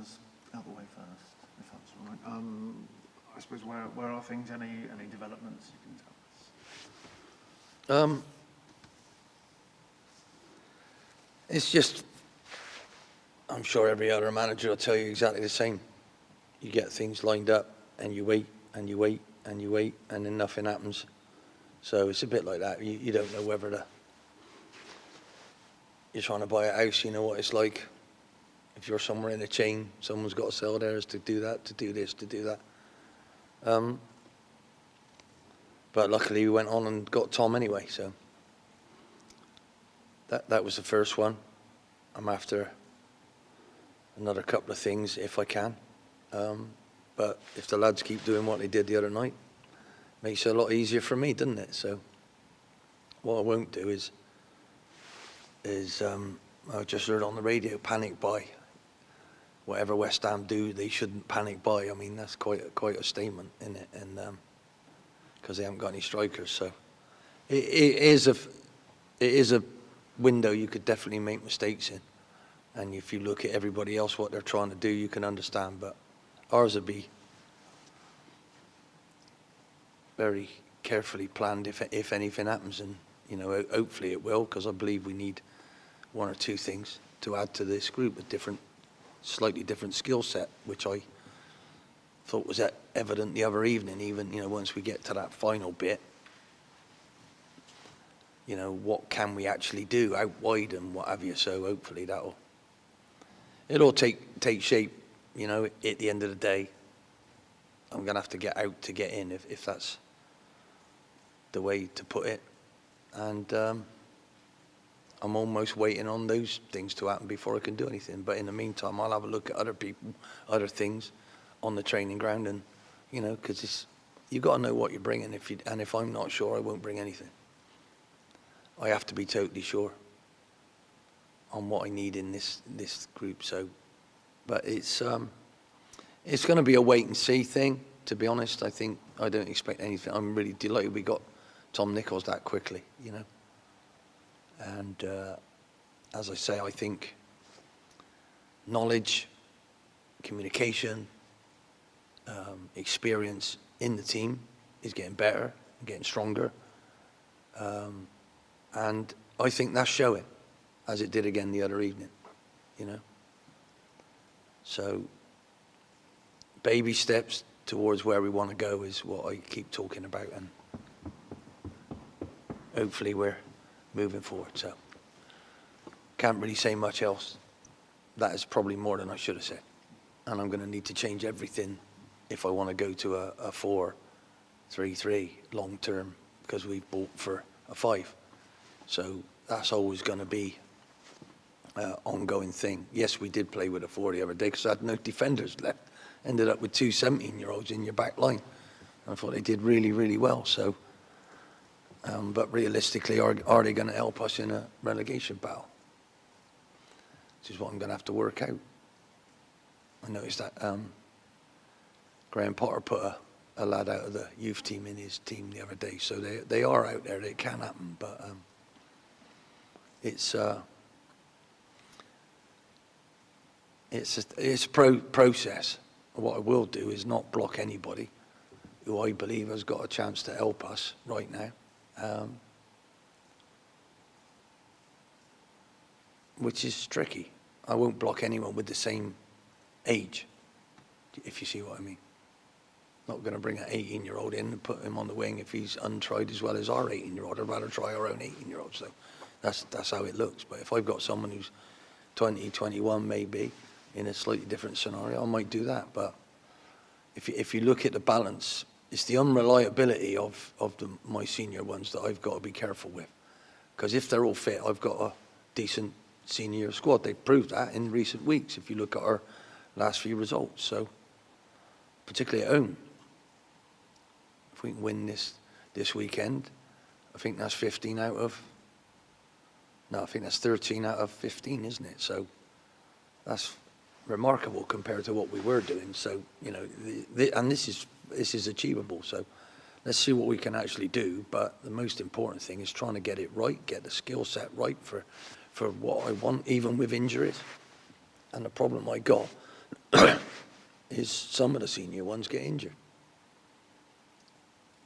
transfers out the way first, if that's all right. I suppose where are things? Any developments you can tell us? It's just, I'm sure every other manager will tell you exactly the same. You get things lined up and you wait and you wait and you wait and then nothing happens. So it's a bit like that. You don't know whether you're trying to buy a house, you know what it's like. If you're somewhere in a chain, someone's got to sell theirs to do that, to do this, to do that. But luckily we went on and got Tom anyway, so that was the first one. I'm after another couple of things if I can. But if the lads keep doing what they did the other night, makes it a lot easier for me, doesn't it? So what I won't do is I just heard on the radio, panic buy. Whatever West Ham do, they shouldn't panic buy. I mean, that's quite a statement, isn't it? And because they haven't got any strikers, so it is a window you could definitely make mistakes in. And if you look at everybody else, what they're trying to do, you can understand. But ours would be very carefully planned if anything happens, and you know, hopefully it will, because I believe we need one or two things to add to this group, a slightly different skill set, which I thought was evident the other evening. Even, you know, once we get to that final bit, you know, what can we actually do out wide and what have you. So hopefully it'll take shape. You know, at the end of the day, I'm gonna have to get out to get in, if that's the way to put it. And I'm almost waiting on those things to happen before I can do anything. But in the meantime, I'll have a look at other people, other things on the training ground, and you know, because you got to know what you're bringing. And if I'm not sure, I won't bring anything. I have to be totally sure on what I need in this group. So, but it's going to be a wait and see thing. To be honest, I don't expect anything. I'm really delighted we got Tom Nichols that quickly, you know. And as I say, I think knowledge, communication, experience in the team is getting better, getting stronger. And I think that's showing, as it did again the other evening, you know. So baby steps towards where we want to go is what I keep talking about, and hopefully we're moving forward. So can't really say much else. That is probably more than I should have said, and I'm going to need to change everything if I want to go to a 4-3-3 long term, because we've bought for a 5. So that's always going to be an ongoing thing. Yes, we did play with a 4 the other day because I had no defenders left. Ended up with 2 17-year-olds in your back line. I thought they did really, really well. So, but realistically, are they going to help us in a relegation battle? Which is what I'm going to have to work out. I noticed that Graham Potter put a lad out of the youth team in his team the other day. So they are out there. It can happen, but it's a process. What I will do is not block anybody who I believe has got a chance to help us right now, which is tricky. I won't block anyone with the same age, if you see what I mean. Not going to bring an 18-year-old in and put him on the wing if he's untried as well as our 18-year-old. I'd rather try our own 18-year-old. So that's how it looks. But if I've got someone who's 20, 21 maybe, in a slightly different scenario, I might do that. But if you look at the balance, it's the unreliability of my senior ones that I've got to be careful with. Because if they're all fit, I've got a decent senior squad. They've proved that in recent weeks, if you look at our last few results. So, particularly at home, if we can win this weekend, I think that's 15 out of... No, I think that's 13 out of 15, isn't it? So, that's remarkable compared to what we were doing. So, you know, and this is achievable. So let's see what we can actually do. But the most important thing is trying to get it right, get the skill set right for what I want, even with injuries. And the problem I got is some of the senior ones get injured.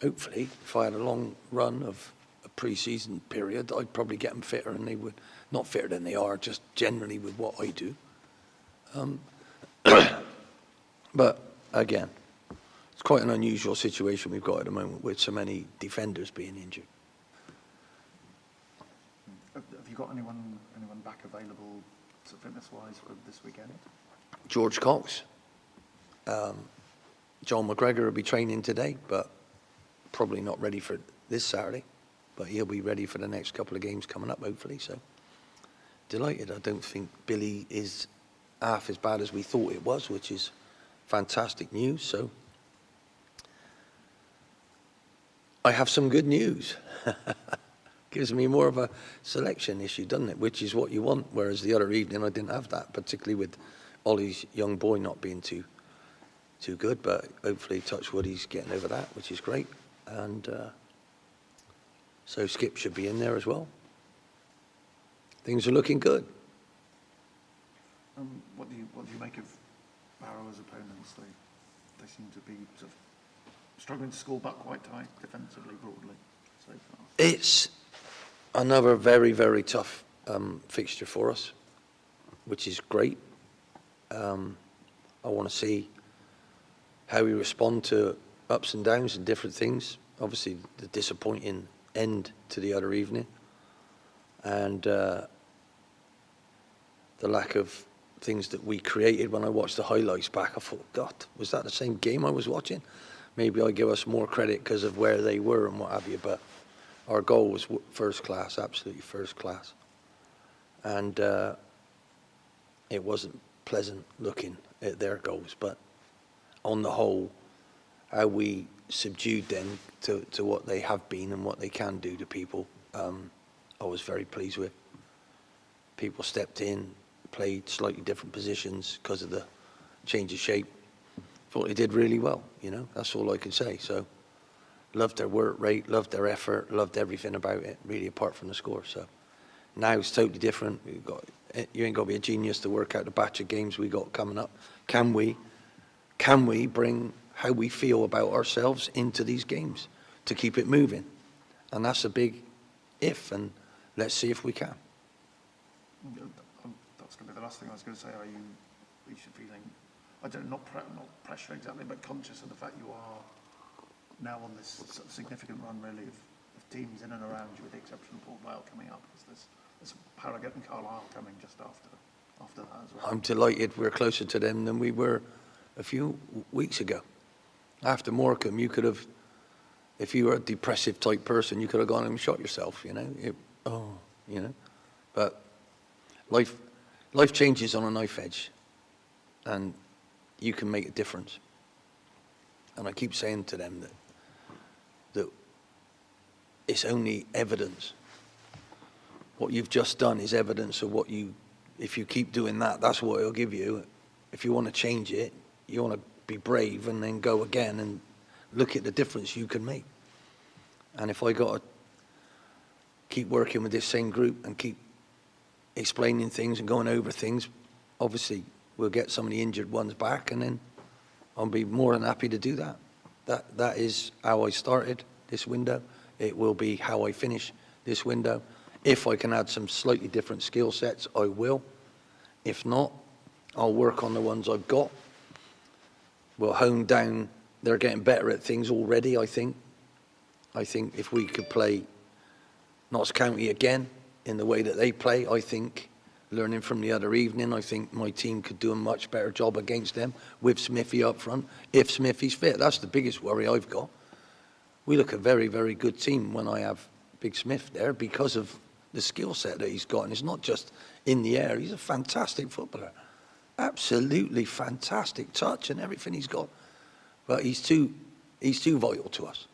Hopefully, if I had a long run of a pre-season period, I'd probably get them fitter, and they would, not fitter than they are, just generally with what I do. But again, it's quite an unusual situation we've got at the moment with so many defenders being injured. Have you got anyone back available, sort of fitness-wise, for this weekend? George Cox. John McGregor will be training today, but probably not ready for this Saturday. But he'll be ready for the next couple of games coming up, hopefully. So delighted. I don't think Billy is half as bad as we thought it was, which is fantastic news. So I have some good news. Gives me more of a selection issue, doesn't it? Which is what you want. Whereas the other evening I didn't have that, particularly with Ollie's young boy not being too good. But hopefully, touch wood, he's getting over that, which is great. And so Skip should be in there as well. Things are looking good. What do you make of Barrow as opponents? They seem to be sort of struggling to score, but quite tight defensively, broadly, so far. It's another very, very tough fixture for us, which is great. I want to see how we respond to ups and downs and different things. Obviously, the disappointing end to the other evening, and the lack of things that we created. When I watched the highlights back, I thought, God, was that the same game I was watching? Maybe I give us more credit because of where they were and what have you, but our goal was first class, absolutely first class. And it wasn't pleasant looking at their goals, but on the whole, how we subdued them to what they have been and what they can do to people, I was very pleased with. People stepped in, played slightly different positions because of the change of shape. Thought they did really well, you know, that's all I can say. So, loved their work rate, loved their effort, loved everything about it, really, apart from the score. So, now it's totally different. You ain't got to be a genius to work out the batch of games we got coming up. Can we bring how we feel about ourselves into these games to keep it moving? And that's a big if, and let's see if we can. That's going to be the last thing I was going to say. Are you feeling, I don't know, not pressure exactly, but conscious of the fact you are now on this sort of significant run, really, of teams in and around you, with the exception of Port Vale coming up, because there's Harrogate and Carlisle coming just after that as well. I'm delighted we're closer to them than we were a few weeks ago. After Morecambe, you could have, if you were a depressive type person, you could have gone and shot yourself, you know. But life changes on a knife edge, and you can make a difference. And I keep saying to them that it's only evidence. What you've just done is evidence of what if you keep doing that, that's what it'll give you. If you want to change it, you want to be brave and then go again and look at the difference you can make. And if I got to keep working with this same group and keep explaining things and going over things, obviously we'll get some of the injured ones back, and then I'll be more than happy to do that. That is how I started this window. It will be how I finish this window. If I can add some slightly different skill sets, I will. If not, I'll work on the ones I've got. We'll hone down. They're getting better at things already, I think. I think if we could play Notts County again in the way that they play, I think, learning from the other evening, I think my team could do a much better job against them with Smithy up front, if Smithy's fit. That's the biggest worry I've got. We look a very, very good team when I have Big Smith there because of the skill set that he's got. And it's not just in the air. He's a fantastic footballer. Absolutely fantastic touch and everything he's got. But he's too vital to us.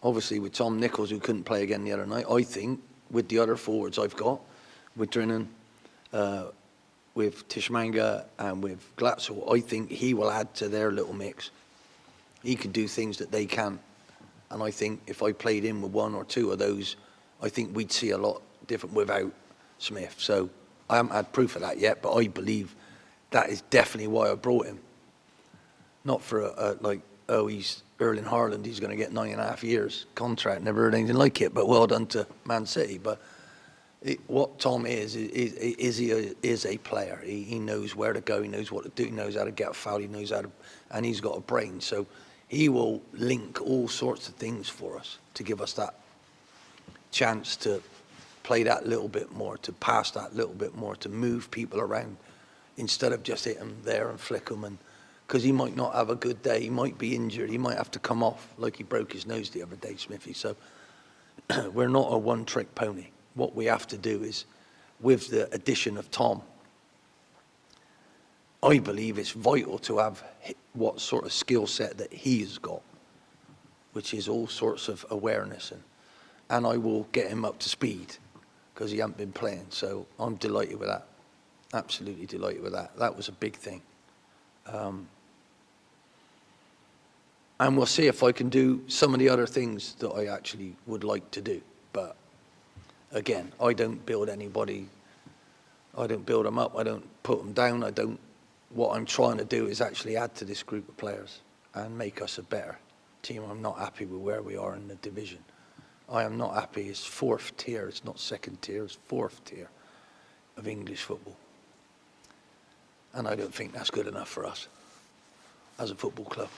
Obviously, with Tom Nichols, who couldn't play again the other night, I think with the other forwards I've got, with Drennan, with Tishmanga and with Glatzel, I think he will add to their little mix. He can do things that they can. And I think if I played in with one or two of those, I think we'd see a lot different without Smith. So I haven't had proof of that yet, but I believe that is definitely why I brought him. Not for like, oh, he's Erling Haaland, he's going to get 9.5 years contract. Never heard anything like it, but well done to Man City. But what Tom is a player. He knows where to go, he knows what to do, he knows how to get a foul, he knows how to, and he's got a brain. So he will link all sorts of things for us to give us that chance to play that little bit more, to pass that little bit more, to move people around instead of just hit them there and flick them. And because he might not have a good day, he might be injured, he might have to come off like he broke his nose the other day, Smithy. So we're not a one-trick pony. What we have to do is, with the addition of Tom, I believe it's vital to have what sort of skill set that he has got, which is all sorts of awareness. And I will get him up to speed because he hasn't been playing. So I'm delighted with that. Absolutely delighted with that. That was a big thing. And we'll see if I can do some of the other things that I actually would like to do. But again, I don't build anybody. I don't build them up. I don't put them down. What I'm trying to do is actually add to this group of players and make us a better team. I'm not happy with where we are in the division. I am not happy. It's fourth tier. It's not second tier. It's fourth tier of English football. And I don't think that's good enough for us as a football club.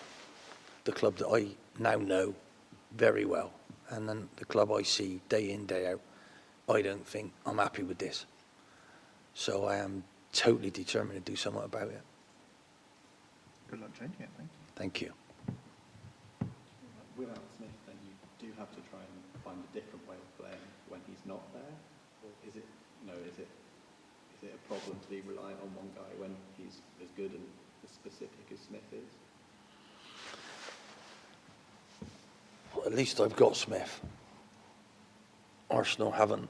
The club that I now know very well, and then the club I see day in, day out, I don't think I'm happy with this. So I am totally determined to do something about it. Good luck changing it, Thank you. Without Smith, then you do have to try and find a different way of playing when he's not there? Or is it, is it a problem to be reliant on one guy when he's as good and as specific as Smith is? Well, at least I've got Smith. Arsenal haven't,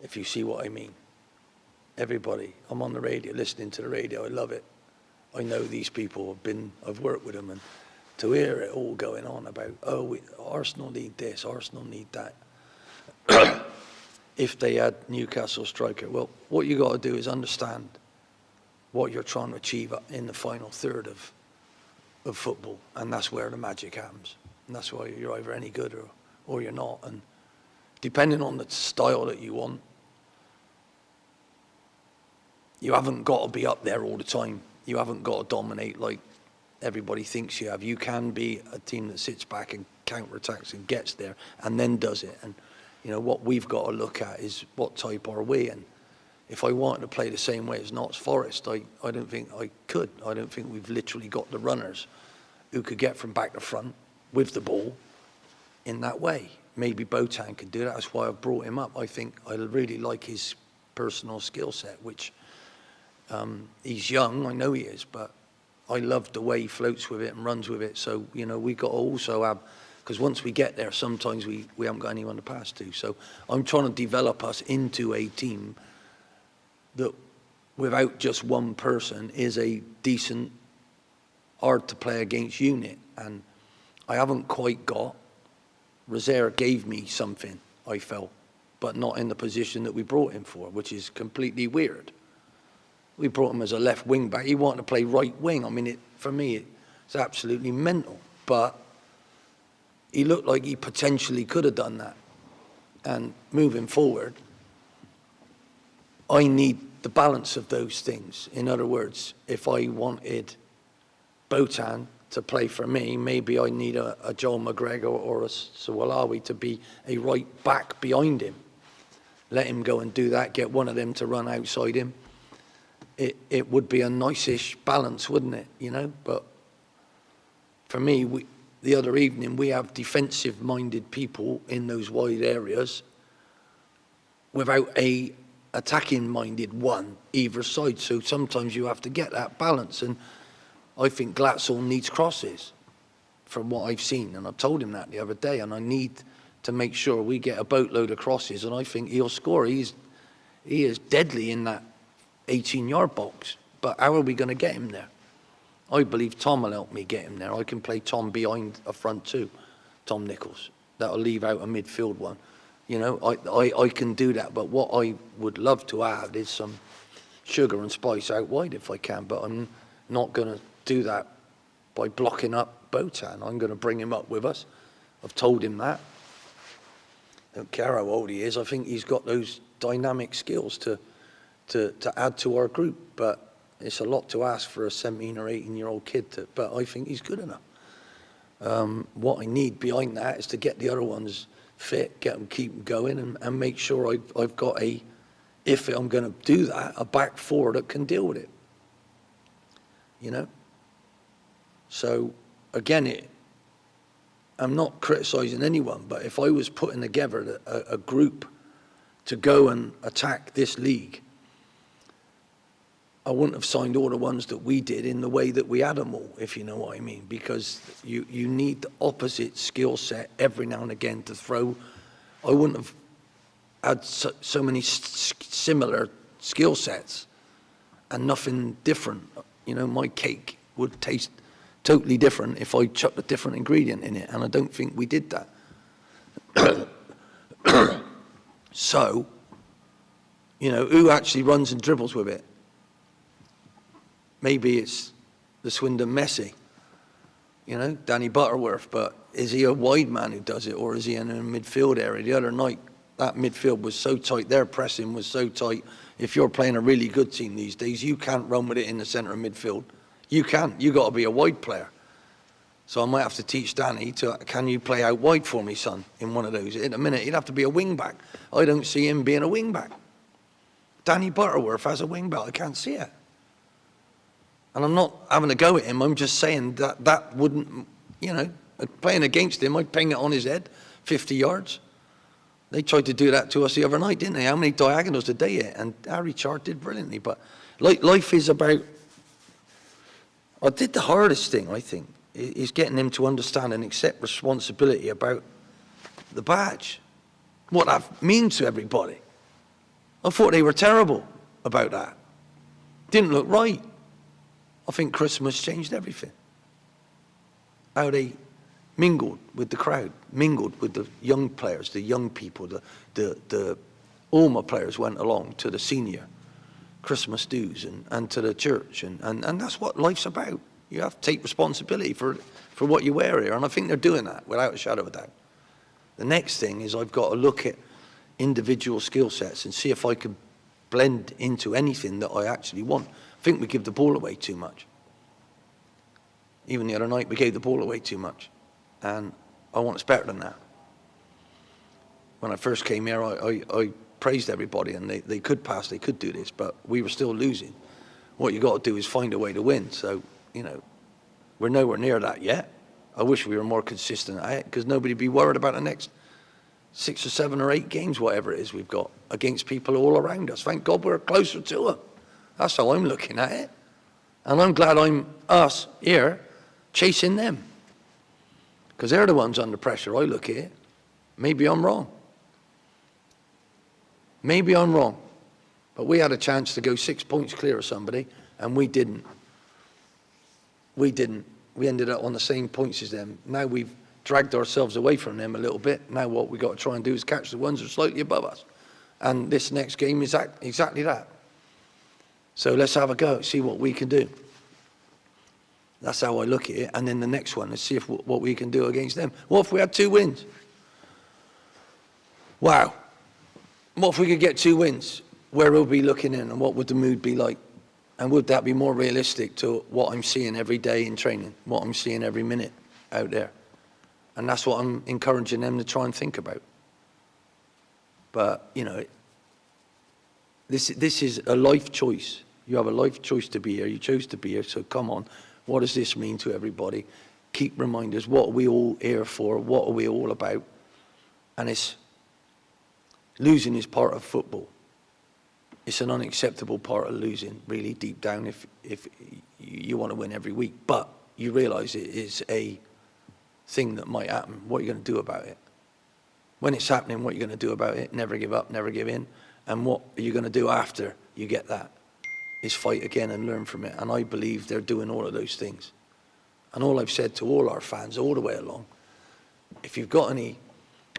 if you see what I mean. Everybody, I'm on the radio, listening to the radio, I love it. I know these people, I've worked with them, and to hear it all going on about, Arsenal need this, Arsenal need that. If they had Newcastle striker, well, what you got to do is understand what you're trying to achieve in the final third of football, and that's where the magic happens. And that's why you're either any good or you're not. And depending on the style that you want, you haven't got to be up there all the time. You haven't got to dominate like everybody thinks you have. You can be a team that sits back and counter-attacks and gets there and then does it. And what we've got to look at is what type are we. And if I wanted to play the same way as Notts Forest, I don't think I could. I don't think we've literally got the runners who could get from back to front with the ball in that way. Maybe Botan could do that. That's why I brought him up. I think I really like his personal skill set, which he's young, I know he is, but I love the way he floats with it and runs with it. So, we got to also have, because once we get there, sometimes we haven't got anyone to pass to. So I'm trying to develop us into a team that, without just one person, is a decent, hard to play against unit. And I haven't quite got. Rozier gave me something, I felt, but not in the position that we brought him for, which is completely weird. We brought him as a left wing back. He wanted to play right wing. I mean, for me, it's absolutely mental. But he looked like he potentially could have done that. And moving forward, I need the balance of those things. In other words, if I wanted Botan to play for me, maybe I need a Joel McGregor or a Sawalawi to be a right back behind him. Let him go and do that, get one of them to run outside him. It would be a nice-ish balance, wouldn't it, But for me, the other evening, we have defensive-minded people in those wide areas without a attacking-minded one either side. So sometimes you have to get that balance. And I think Glatzel needs crosses from what I've seen. And I told him that the other day. And I need to make sure we get a boatload of crosses. And I think he'll score. He is deadly in that 18-yard box. But how are we going to get him there? I believe Tom will help me get him there. I can play Tom behind a front two, Tom Nichols. That'll leave out a midfield one. I can do that. But what I would love to add is some sugar and spice out wide if I can, but I'm not going to do that by blocking up Botan. I'm going to bring him up with us. I've told him that. I don't care how old he is. I think he's got those dynamic skills to add to our group, but it's a lot to ask for a 17 or 18-year-old kid, but I think he's good enough. What I need behind that is to get the other ones fit, keep them going, and make sure I've got if I'm going to do that, a back four that can deal with it. You know? So, again, I'm not criticising anyone, but if I was putting together a group to go and attack this league, I wouldn't have signed all the ones that we did in the way that we had them all, if you know what I mean, because you need the opposite skill set every now and again to throw. I wouldn't have had so many similar skill sets and nothing different. You know, my cake would taste totally different if I chucked a different ingredient in it, and I don't think we did that. So, you know, who actually runs and dribbles with it? Maybe it's the Swindon Messi, you know, Danny Butterworth, but is he a wide man who does it, or is he in a midfield area? The other night, that midfield was so tight, their pressing was so tight. If you're playing a really good team these days, you can't run with it in the centre of midfield. You can't. You got to be a wide player. So I might have to teach Danny can you play out wide for me, son, in one of those? In a minute, he'd have to be a wing back. I don't see him being a wing back. Danny Butterworth has a wing back. I can't see it. And I'm not having a go at him. I'm just saying that wouldn't, you know, playing against him, I'd ping it on his head, 50 yards. They tried to do that to us the other night, didn't they? How many diagonals did they hit? And Harry Chart did brilliantly. But life is about, I did the hardest thing, I think, is getting him to understand and accept responsibility about the badge, what that means to everybody. I thought they were terrible about that. Didn't look right. I think Christmas changed everything. How they mingled with the crowd, mingled with the young players, the young people, all my players went along to the senior Christmas dues and to the church, and that's what life's about. You have to take responsibility for what you wear here, and I think they're doing that without a shadow of a doubt. The next thing is I've got to look at individual skill sets and see if I can blend into anything that I actually want. I think we give the ball away too much. Even the other night, we gave the ball away too much. And I want us better than that. When I first came here, I praised everybody, and they could pass, they could do this, but we were still losing. What you got to do is find a way to win. So, you know, we're nowhere near that yet. I wish we were more consistent at it, because nobody would be worried about the next 6 or 7 or 8 games, whatever it is we've got, against people all around us. Thank God we're closer to them. That's how I'm looking at it. And I'm glad I'm us here chasing them. Because they're the ones under pressure. I look at it. Maybe I'm wrong. Maybe I'm wrong. But we had a chance to go 6 points clear of somebody, and we didn't. We didn't. We ended up on the same points as them. Now we've dragged ourselves away from them a little bit. Now what we've got to try and do is catch the ones that are slightly above us. And this next game is exactly that. So let's have a go, see what we can do. That's how I look at it. And then the next one, let's see what we can do against them. What if we had 2 wins? Wow. What if we could get 2 wins? Where we'll be looking in, and what would the mood be like? And would that be more realistic to what I'm seeing every day in training, what I'm seeing every minute out there? And that's what I'm encouraging them to try and think about. But, you know, this is a life choice. You have a life choice to be here. You chose to be here, so come on. What does this mean to everybody? Keep reminders. What are we all here for? What are we all about? And it's losing is part of football. It's an unacceptable part of losing, really, deep down, if you want to win every week. But you realise it is a thing that might happen. What are you going to do about it? When it's happening, what are you going to do about it? Never give up, never give in. And what are you going to do after you get that? Is fight again and learn from it. And I believe they're doing all of those things. And all I've said to all our fans all the way along, if you've got any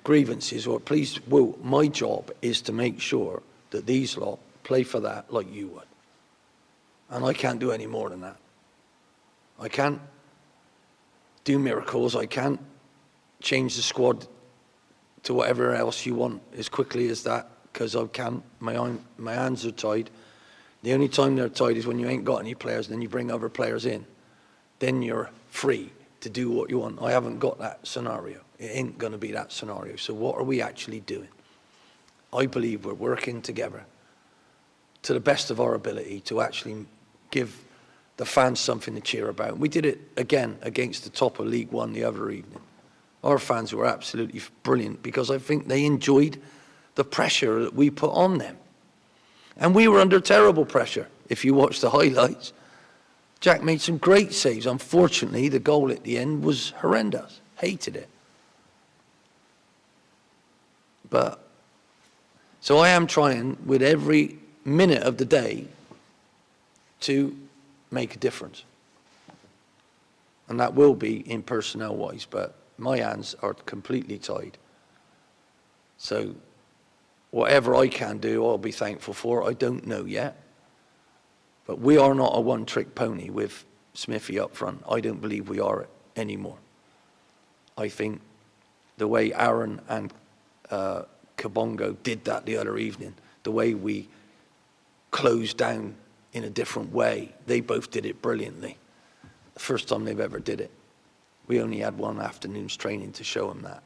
grievances, or please, well, my job is to make sure that these lot play for that like you would. And I can't do any more than that. I can't do miracles. I can't change the squad to whatever else you want as quickly as that, because I can't. My hands are tied. The only time they're tied is when you ain't got any players and then you bring other players in. Then you're free to do what you want. I haven't got that scenario. It ain't going to be that scenario. So what are we actually doing? I believe we're working together to the best of our ability to actually give the fans something to cheer about. We did it again against the top of League One the other evening. Our fans were absolutely brilliant because I think they enjoyed the pressure that we put on them. And we were under terrible pressure. If you watch the highlights, Jack made some great saves. Unfortunately, the goal at the end was horrendous. Hated it. But, so I am trying with every minute of the day to make a difference. And that will be in personnel-wise, but my hands are completely tied. So whatever I can do, I'll be thankful for. I don't know yet. But we are not a one-trick pony with Smithy up front. I don't believe we are anymore. I think the way Aaron and Kabongo did that the other evening, the way we closed down in a different way, they both did it brilliantly. The first time they've ever did it. We only had one afternoon's training to show them that.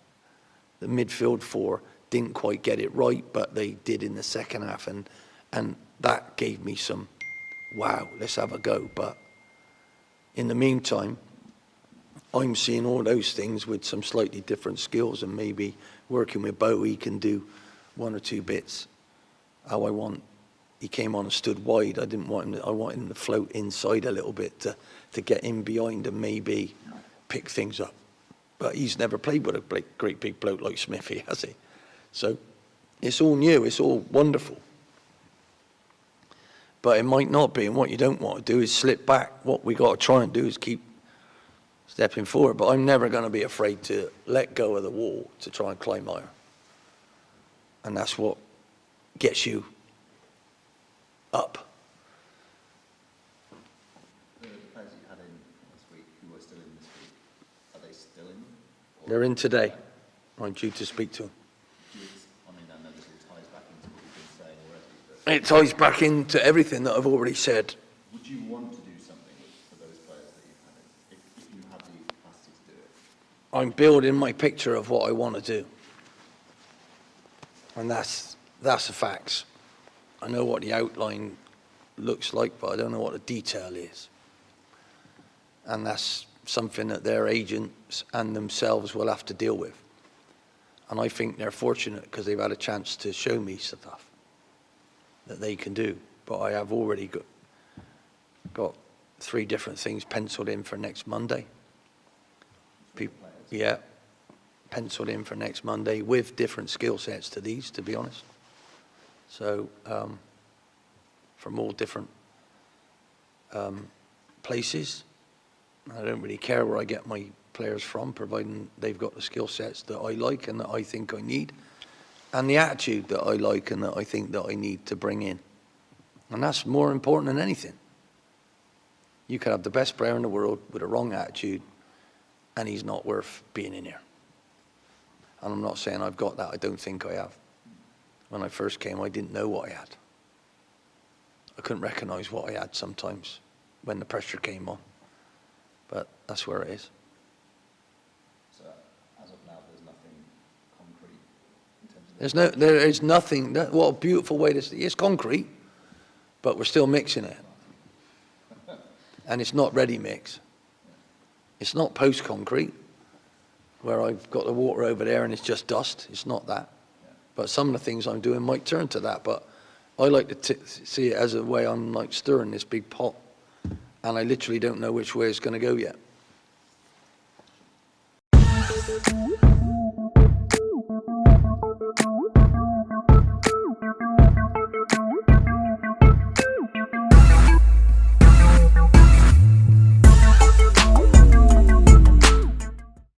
The midfield four didn't quite get it right, but they did in the second half, and that gave me some, wow, let's have a go. But in the meantime, I'm seeing all those things with some slightly different skills, and maybe working with Bo, he can do one or two bits how I want. He came on and stood wide. I didn't want him. I want him to float inside a little bit to get in behind and maybe pick things up. But he's never played with a great big bloke like Smithy, has he? So it's all new. It's all wonderful. But it might not be. And what you don't want to do is slip back. What we got to try and do is keep stepping forward. But I'm never going to be afraid to let go of the wall to try and climb higher. And that's what gets you up. The players you had in last week, who are still in this week, are they still in? Or They're in today. I'm due to speak to them. I mean, I know this all ties back into what you've been saying already, but It ties back into everything that I've already said. would you want to do something for those players that you've had in, if you have the capacity to do it? I'm building my picture of what I want to do. And that's the facts. I know what the outline looks like, but I don't know what the detail is. And that's something that their agents and themselves will have to deal with. And I think they're fortunate because they've had a chance to show me stuff that they can do. But I have already got 3 different things penciled in for next Monday. Yeah, penciled in for next Monday with different skill sets to these, to be honest. So from all different places. I don't really care where I get my players from, providing they've got the skill sets that I like and that I think I need, and the attitude that I like and that I think that I need to bring in. And that's more important than anything. You could have the best player in the world with a wrong attitude and he's not worth being in here. And I'm not saying I've got that. I don't think I have. When I first came, I didn't know what I had. I couldn't recognize what I had sometimes when the pressure came on. But that's where it is. So as of now, there's nothing concrete in terms of... There is nothing. What a beautiful way to say it. It's concrete, but we're still mixing it. And it's not ready mix. It's not post-concrete, where I've got the water over there and it's just dust. It's not that. But some of the things I'm doing might turn to that. But I like to see it as a way I'm like stirring this big pot. And I literally don't know which way it's going to go yet.